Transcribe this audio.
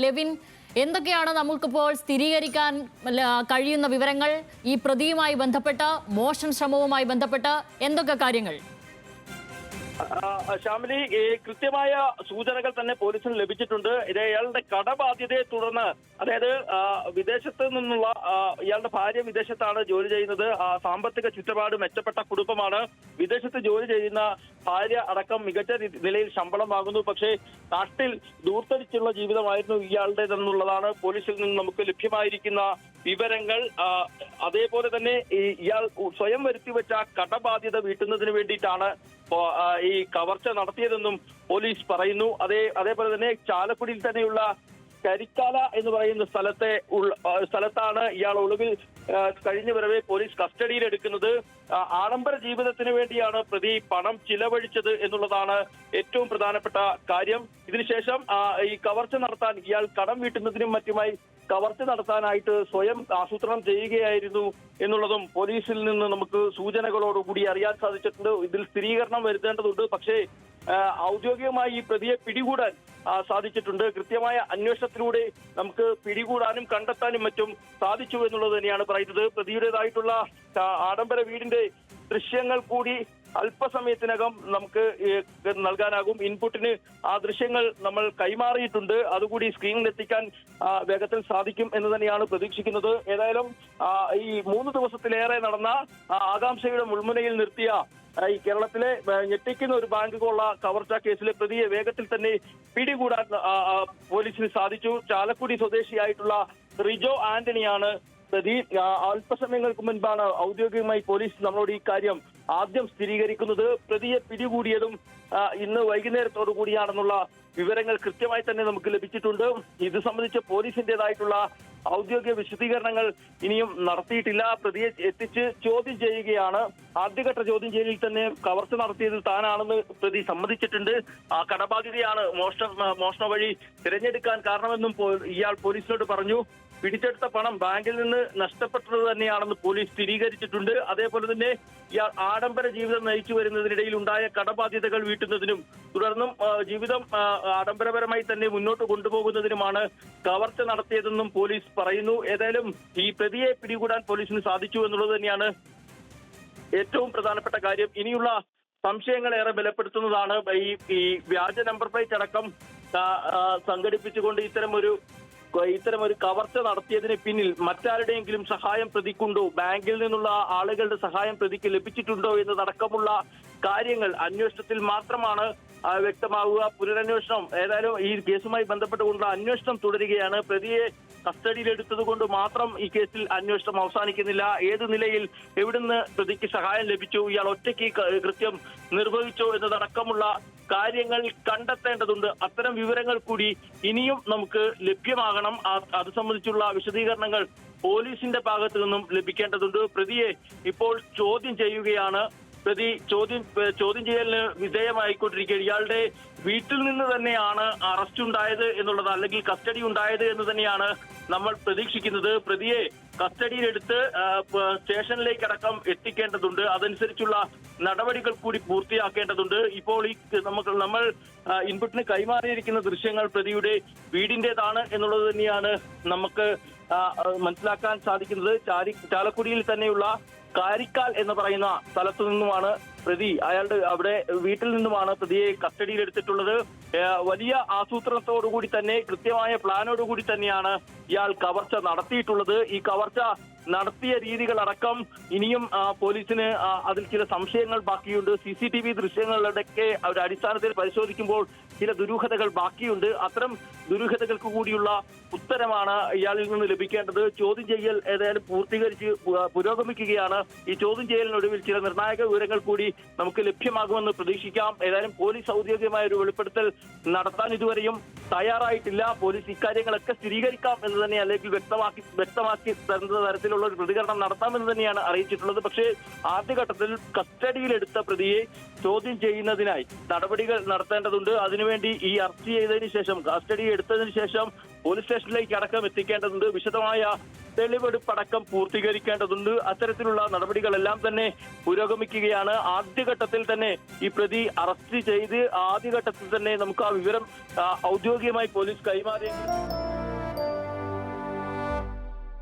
Levin, എന്തൊക്കെയാണ് നമുക്കിപ്പോൾ സ്ഥിരീകരിക്കാൻ കഴിയുന്ന വിവരങ്ങൾ ഈ പ്രതിയുമായി ബന്ധപ്പെട്ട്, മോഷണ ശ്രമവുമായി ബന്ധപ്പെട്ട് എന്തൊക്കെ കാര്യങ്ങൾ? ശ്യാമിലി, കൃത്യമായ സൂചനകൾ തന്നെ പോലീസിന് ലഭിച്ചിട്ടുണ്ട്. ഇയാളുടെ കടബാധ്യതയെ തുടർന്ന്, അതായത് വിദേശത്ത് നിന്നുള്ള ഇയാളുടെ ഭാര്യ വിദേശത്താണ് ജോലി ചെയ്യുന്നത്. സാമ്പത്തിക ചുറ്റുപാട് മെച്ചപ്പെട്ട കുടുംബമാണ്. വിദേശത്ത് ജോലി ചെയ്യുന്ന ഭാര്യ അടക്കം മികച്ച നിലയിൽ ശമ്പളം വാങ്ങുന്നു. പക്ഷേ നാട്ടിൽ ദൂർത്തടിച്ചുള്ള ജീവിതമായിരുന്നു ഇയാളുടേതെന്നുള്ളതാണ് പോലീസിൽ നിന്ന് നമുക്ക് ലഭ്യമായിരിക്കുന്ന വിവരങ്ങൾ. അതേപോലെ തന്നെ ഇയാൾ സ്വയം വരുത്തിവെച്ച കടബാധ്യത വീട്ടുന്നതിന് വേണ്ടിയിട്ടാണ് ഈ കവർച്ച നടത്തിയതെന്നും പോലീസ് പറയുന്നു. അതേപോലെ തന്നെ ചാലക്കുടിയിൽ തന്നെയുള്ള കരിക്കാല എന്ന് പറയുന്ന സ്ഥലത്താണ് ഇയാൾ ഒളിവിൽ കഴിഞ്ഞു വരവെ പോലീസ് കസ്റ്റഡിയിൽ എടുക്കുന്നത്. ആഡംബര ജീവിതത്തിന് വേണ്ടിയാണ് പ്രതി പണം ചിലവഴിച്ചത് എന്നുള്ളതാണ് ഏറ്റവും പ്രധാനപ്പെട്ട കാര്യം. ഇതിനുശേഷം ഈ കവർച്ച നടത്താൻ ഇയാൾ കടം വീട്ടുന്നതിനും മറ്റുമായി കവർച്ച നടത്താനായിട്ട് സ്വയം ആസൂത്രണം ചെയ്യുകയായിരുന്നു എന്നുള്ളതും പോലീസിൽ നിന്ന് നമുക്ക് സൂചനകളോടുകൂടി അറിയാൻ സാധിച്ചിട്ടുണ്ട്. ഇതിൽ സ്ഥിരീകരണം വരുത്തേണ്ടതുണ്ട്. പക്ഷേ ഔദ്യോഗികമായി ഈ പ്രതിയെ പിടികൂടാൻ സാധിച്ചിട്ടുണ്ട്. കൃത്യമായ അന്വേഷണത്തിലൂടെ നമുക്ക് പിടികൂടാനും കണ്ടെത്താനും മറ്റും സാധിച്ചു എന്നുള്ളത് തന്നെയാണ് പറയുന്നത്. പ്രതിയുടേതായിട്ടുള്ള ആഡംബര വീടിന്റെ ദൃശ്യങ്ങൾ കൂടി അല്പസമയത്തിനകം നമുക്ക് നൽകാനാകും. ഇൻപുട്ടിന് ആ ദൃശ്യങ്ങൾ നമ്മൾ കൈമാറിയിട്ടുണ്ട്. അതുകൂടി സ്ക്രീനിൽ എത്തിക്കാൻ വേഗത്തിൽ സാധിക്കും എന്ന് തന്നെയാണ് പ്രതീക്ഷിക്കുന്നത്. ഏതായാലും ഈ 3 ദിവസത്തിലേറെ നടന്ന ആകാംക്ഷയുടെ മുൾമുനയിൽ നിർത്തിയ ഈ കേരളത്തിലെ ഞെട്ടിക്കുന്ന ഒരു ബാങ്ക് കൊള്ള കവർച്ചാ കേസിലെ പ്രതിയെ വേഗത്തിൽ തന്നെ പിടികൂടാൻ പോലീസിന് സാധിച്ചു. ചാലക്കുടി സ്വദേശിയായിട്ടുള്ള റിജോ ആന്റണിയാണ് പ്രതി. അല്പസമയങ്ങൾക്ക് മുൻപാണ് ഔദ്യോഗികമായി പോലീസ് നമ്മളോട് ഈ കാര്യം ആദ്യം സ്ഥിരീകരിക്കുന്നത്. പ്രതിയെ പിടികൂടിയതും ഇന്ന് വൈകുന്നേരത്തോടു കൂടിയാണെന്നുള്ള വിവരങ്ങൾ കൃത്യമായി തന്നെ നമുക്ക് ലഭിച്ചിട്ടുണ്ട്. ഇത് സംബന്ധിച്ച് പോലീസിന്റേതായിട്ടുള്ള ഔദ്യോഗിക വിശദീകരണങ്ങൾ ഇനിയും നടത്തിയിട്ടില്ല. പ്രതിയെ എത്തിച്ച് ചോദ്യം ചെയ്യുകയാണ്. ആദ്യഘട്ട ചോദ്യം ചെയ്യലിൽ തന്നെ കവർച്ച നടത്തിയത് താനാണെന്ന് പ്രതി സമ്മതിച്ചിട്ടുണ്ട്. ആ കടബാധ്യതയാണ് മോഷണ വഴി തിരഞ്ഞെടുക്കാൻ കാരണമെന്നും ഇയാൾ പോലീസിനോട് പറഞ്ഞു. പിടിച്ചെടുത്ത പണം ബാങ്കിൽ നിന്ന് നഷ്ടപ്പെട്ടത് തന്നെയാണെന്ന് പോലീസ് സ്ഥിരീകരിച്ചിട്ടുണ്ട്. അതേപോലെ തന്നെ ഇയാൾ ആഡംബര ജീവിതം നയിച്ചു വരുന്നതിനിടയിൽ ഉണ്ടായ കടബാധ്യതകൾ വീട്ടുന്നതിനും തുടർന്നും ജീവിതം ആഡംബരപരമായി തന്നെ മുന്നോട്ട് കൊണ്ടുപോകുന്നതിനുമാണ് കവർച്ച നടത്തിയതെന്നും പോലീസ് പറയുന്നു. ഏതായാലും ഈ പ്രതിയെ പിടികൂടാൻ പോലീസിന് സാധിച്ചു എന്നുള്ളത് തന്നെയാണ് ഏറ്റവും പ്രധാനപ്പെട്ട കാര്യം. ഇനിയുള്ള സംശയങ്ങൾ ഏറെ ബലപ്പെടുത്തുന്നതാണ് ഈ വ്യാജ നമ്പർ പ്ലേറ്റ് അടക്കം സംഘടിപ്പിച്ചുകൊണ്ട് ഇത്തരമൊരു കവർച്ച നടത്തിയതിന് പിന്നിൽ മറ്റാരുടെയെങ്കിലും സഹായം പ്രതിക്കുണ്ടോ, ബാങ്കിൽ നിന്നുള്ള ആളുകളുടെ സഹായം പ്രതിക്ക് ലഭിച്ചിട്ടുണ്ടോ എന്നതടക്കമുള്ള കാര്യങ്ങൾ അന്വേഷണത്തിൽ മാത്രമാണ് വ്യക്തമാവുക. പുനരന്വേഷണം ഏതായാലും ഈ കേസുമായി ബന്ധപ്പെട്ടുകൊണ്ടുള്ള അന്വേഷണം തുടരുകയാണ്. പ്രതിയെ കസ്റ്റഡിയിലെടുത്തത് കൊണ്ട് മാത്രം ഈ കേസിൽ അന്വേഷണം അവസാനിക്കുന്നില്ല. ഏത് നിലയിൽ എവിടുന്ന് പ്രതിക്ക് സഹായം ലഭിച്ചു, ഇയാൾ ഒറ്റയ്ക്ക് കൃത്യം നിർവഹിച്ചോ എന്നതടക്കമുള്ള കാര്യങ്ങൾ കണ്ടെത്തേണ്ടതുണ്ട്. അത്തരം വിവരങ്ങൾ കൂടി ഇനിയും നമുക്ക് ലഭ്യമാകണം. അത് സംബന്ധിച്ചുള്ള വിശദീകരണങ്ങൾ പോലീസിന്റെ ഭാഗത്തു നിന്നും ലഭിക്കേണ്ടതുണ്ട്. പ്രതിയെ ഇപ്പോൾ ചോദ്യം ചെയ്യുകയാണ്. പ്രതി ചോദ്യം ചെയ്യലിന് വിധേയമായിക്കൊണ്ടിരിക്കുകയാണ്. ഇയാളുടെ വീട്ടിൽ നിന്ന് തന്നെയാണ് അറസ്റ്റ് ഉണ്ടായത് എന്നുള്ളത്, അല്ലെങ്കിൽ കസ്റ്റഡി ഉണ്ടായത് എന്ന് തന്നെയാണ് നമ്മൾ പ്രതീക്ഷിക്കുന്നത്. പ്രതിയെ കസ്റ്റഡിയിലെടുത്ത് സ്റ്റേഷനിലേക്കടക്കം എത്തിക്കേണ്ടതുണ്ട്. അതനുസരിച്ചുള്ള നടപടികൾ കൂടി പൂർത്തിയാക്കേണ്ടതുണ്ട്. ഇപ്പോൾ നമ്മൾ ഇൻപുട്ടിന് കൈമാറിയിരിക്കുന്ന ദൃശ്യങ്ങൾ പ്രതിയുടെ വീടിന്റേതാണ് എന്നുള്ളത് തന്നെയാണ് നമുക്ക് മനസ്സിലാക്കാൻ സാധിക്കുന്നത്. ചാലക്കുടിയിൽ തന്നെയുള്ള കാരിക്കാൽ എന്ന് പറയുന്ന സ്ഥലത്തു നിന്നുമാണ് പ്രതി, അയാളുടെ അവിടെ വീട്ടിൽ നിന്നുമാണ് പ്രതിയെ കസ്റ്റഡിയിൽ എടുത്തിട്ടുള്ളത്. വലിയ ആസൂത്രണത്തോടുകൂടി തന്നെ, കൃത്യമായ പ്ലാനോടുകൂടി തന്നെയാണ് ഇയാൾ കവർച്ച നടത്തിയിട്ടുള്ളത്. ഈ കവർച്ച നടത്തിയ രീതികളടക്കം ഇനിയും പോലീസിന് അതിൽ ചില സംശയങ്ങൾ ബാക്കിയുണ്ട്. CCTV ദൃശ്യങ്ങളുടെയൊക്കെ ഒരു അടിസ്ഥാനത്തിൽ പരിശോധിക്കുമ്പോൾ ചില ദുരൂഹതകൾ ബാക്കിയുണ്ട്. അത്തരം ദുരൂഹതകൾക്ക് കൂടിയുള്ള ഉത്തരമാണ് ഇയാളിൽ നിന്ന് ലഭിക്കേണ്ടത്. ചോദ്യം ചെയ്യൽ ഏതായാലും പൂർത്തീകരിച്ച് പുരോഗമിക്കുകയാണ്. ഈ ചോദ്യം ചെയ്യലിനൊടുവിൽ ചില നിർണായക വിവരങ്ങൾ കൂടി നമുക്ക് ലഭ്യമാകുമെന്ന് പ്രതീക്ഷിക്കാം. ഏതായാലും പോലീസ് ഔദ്യോഗികമായ ഒരു വെളിപ്പെടുത്തൽ നടത്താൻ ഇതുവരെയും തയ്യാറായിട്ടില്ല. പോലീസ് ഇക്കാര്യങ്ങളൊക്കെ സ്ഥിരീകരിക്കാം എന്ന് തന്നെ, അല്ലെങ്കിൽ വ്യക്തമാക്കി തരുന്ന തരത്തിലുള്ള ഒരു പ്രതികരണം നടത്താമെന്ന് തന്നെയാണ് അറിയിച്ചിട്ടുള്ളത്. പക്ഷേ ആദ്യഘട്ടത്തിൽ കസ്റ്റഡിയിലെടുത്ത പ്രതിയെ ചോദ്യം ചെയ്യുന്നതിനായി നടപടികൾ നടത്തേണ്ടതുണ്ട്. അതിനുവേണ്ടി ഈ അറസ്റ്റ് ചെയ്തതിനു ശേഷം, കസ്റ്റഡി എടുത്തതിനു ശേഷം പോലീസ് സ്റ്റേഷനിലേക്ക് അടക്കം എത്തിക്കേണ്ടതുണ്ട്. വിശദമായ തെളിവെടുപ്പടക്കം പൂർത്തീകരിക്കേണ്ടതുണ്ട്. അത്തരത്തിലുള്ള നടപടികളെല്ലാം തന്നെ പുരോഗമിക്കുകയാണ്. ആദ്യഘട്ടത്തിൽ തന്നെ ഈ പ്രതി അറസ്റ്റ് ചെയ്ത് ആദ്യഘട്ടത്തിൽ തന്നെ നമുക്ക് ആ വിവരം ഔദ്യോഗികമായി പോലീസ് കൈമാറി.